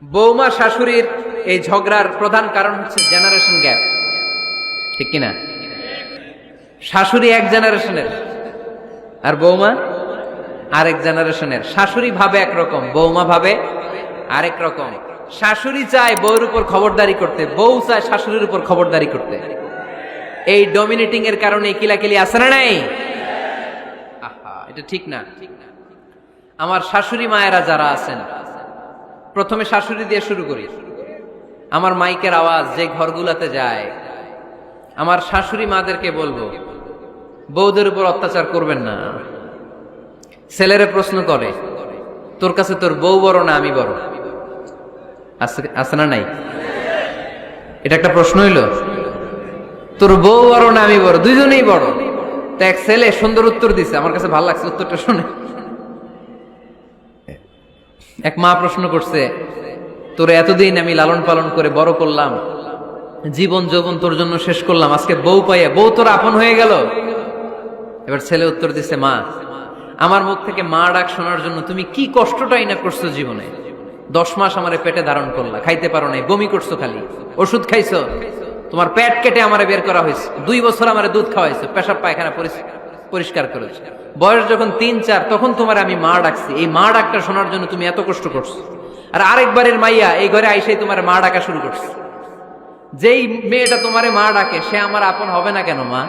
বৌমা শাশুড়ির এই ঝগড়ার প্রধান কারণ হচ্ছে জেনারেশন গ্যাপ, ঠিক কিনা? শাশুড়ি এক জেনারেশনের আর বৌমা আরেক জেনারেশনের। শাশুড়ি ভাবে একরকম, বৌমা ভাবে আরেক রকম। শাশুড়ি চায় বউর উপর খবরদারি করতে, বউ চায় শাশুড়ির উপর খবরদারি করতে। এই ডমিনেটিং এর কারণে কিলাকিলি আছে না নাই? আহা, এটা ঠিক না। আমার শাশুড়ি মায়েরা যারা আছেন, প্রথমে শাশুড়ি দিয়ে শুরু করি। আমার মাইকের আওয়াজ যে ঘরগুলাতে যায়, আমার শাশুড়ি মাদেরকে বলবো, বউদের উপর অত্যাচার করবেন না। ছেলেরা প্রশ্ন করে, তোর কাছে তোর বউ বড় না আমি বড়? আছে না নাই? এটা একটা প্রশ্ন হইল। তোর বউ বড় না আমি বড়? দুইজনেই বড়। তো এক ছেলে সুন্দর উত্তর দিছে, আমার কাছে ভালো লাগছে উত্তরটা শুনে। এক মা প্রশ্ন করছে, তোর এতদিন আমি লালন পালন করে বড় করলাম, জীবন যৌবন তোর জন্য শেষ করলাম, আজকে বউ পাইয়া বউ তোর আপন হয়ে গেল? এবার ছেলে উত্তর দিছে, মা, আমার মুখ থেকে মা ডাক শোনার জন্য তুমি কি কষ্টটাই না করছো জীবনে। 10 মাস আমারে পেটে ধারণ করলা, খাইতে পারো নাই, বমি করছো, খালি ওষুধ খাইছো, তোমার পেট কেটে আমারে বের করা হয়েছে, 2 বছর আমারে দুধ খাওয়াইছো, পেশাব পায়খানা পরিষ্কার করেছো। বয়স যখন 3-4 তখন তোমার আমি মা ডাকছি, এই মা ডাকটা শোনার জন্য তুমি এত কষ্ট করছো। আর আরেকবারের মাইয়া এই ঘরে আইসাই তোমার মা ডাকা শুরু করছে। যেই মেয়েটা তোমারে মা ডাকে সে আমার আপন হবে না কেন মা?